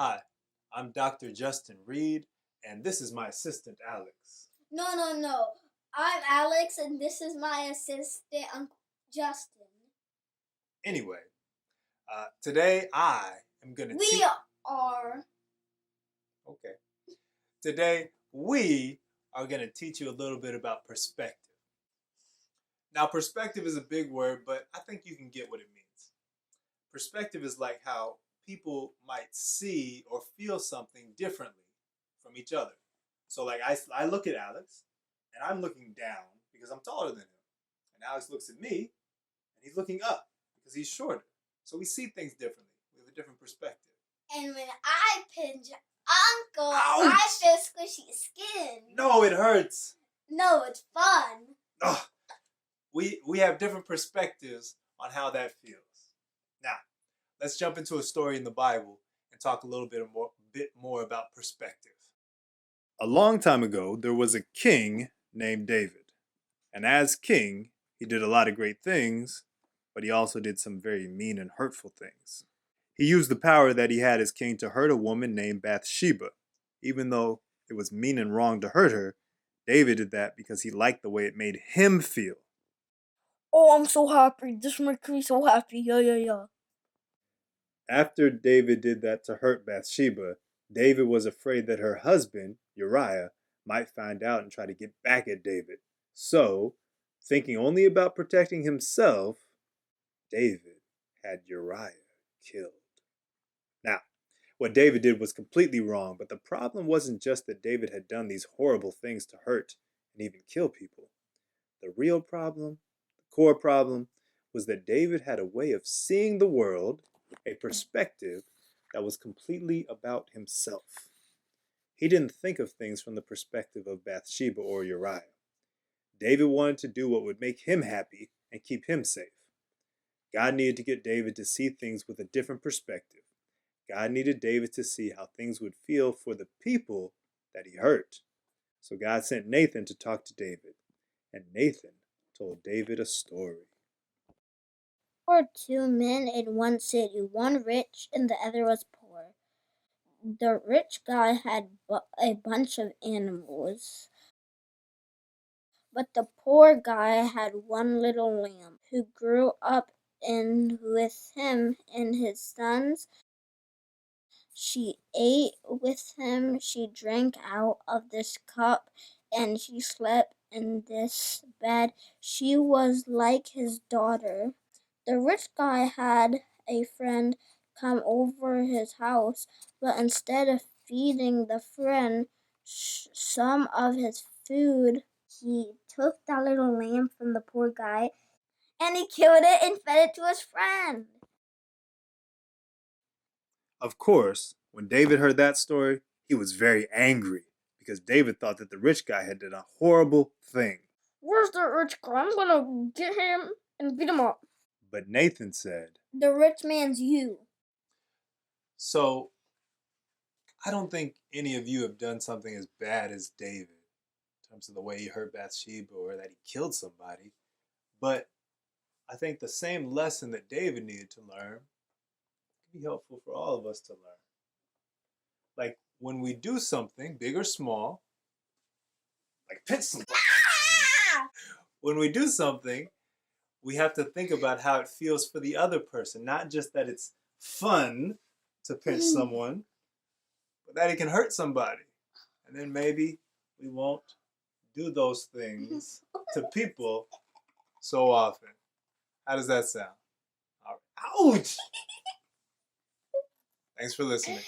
Hi, I'm Dr. Justin Reed, and this is my assistant, Alex. No. I'm Alex, and this is my assistant, Uncle Justin. Anyway, today I am going to We are. Okay. Today we are going to teach you a little bit about perspective. Now, perspective is a big word, but I think you can get what it means. Perspective is like how people might see or feel something differently from each other. So, like, I look at Alex, and I'm looking down because I'm taller than him. And Alex looks at me, and he's looking up because he's shorter. So we see things differently. We have a different perspective. And when I pinch Uncle, Ouch! I feel squishy skin. No, it hurts. No, it's fun. Ugh. We have different perspectives on how that feels. Now, let's jump into a story in the Bible and talk a little bit more about perspective. A long time ago, there was a king named David. And as king, he did a lot of great things, but he also did some very mean and hurtful things. He used the power that he had as king to hurt a woman named Bathsheba. Even though it was mean and wrong to hurt her, David did that because he liked the way it made him feel. Oh, I'm so happy. This makes me so happy. Yeah. After David did that to hurt Bathsheba, David was afraid that her husband, Uriah, might find out and try to get back at David. So, thinking only about protecting himself, David had Uriah killed. Now, what David did was completely wrong, but the problem wasn't just that David had done these horrible things to hurt and even kill people. The real problem, the core problem, was that David had a way of seeing the world, a perspective that was completely about himself. He didn't think of things from the perspective of Bathsheba or Uriah. David wanted to do what would make him happy and keep him safe. God needed to get David to see things with a different perspective. God needed David to see how things would feel for the people that he hurt. So God sent Nathan to talk to David, and Nathan told David a story. There were two men in one city, one rich and the other was poor. The rich guy had a bunch of animals, but the poor guy had one little lamb who grew up in with him and his sons. She ate with him, she drank out of this cup, and she slept in this bed. She was like his daughter. The rich guy had a friend come over his house, but instead of feeding the friend some of his food, he took that little lamb from the poor guy and he killed it and fed it to his friend. Of course, when David heard that story, he was very angry because David thought that the rich guy had done a horrible thing. Where's the rich guy? I'm gonna get him and beat him up. But Nathan said, The rich man's you. So, I don't think any of you have done something as bad as David in terms of the way he hurt Bathsheba or that he killed somebody. But I think the same lesson that David needed to learn can be helpful for all of us to learn. Like when we do something, big or small, like pinch somebody. When we do something, we have to think about how it feels for the other person, not just that it's fun to pinch someone, but that it can hurt somebody. And then maybe we won't do those things to people so often. How does that sound? All right. Ouch! Thanks for listening.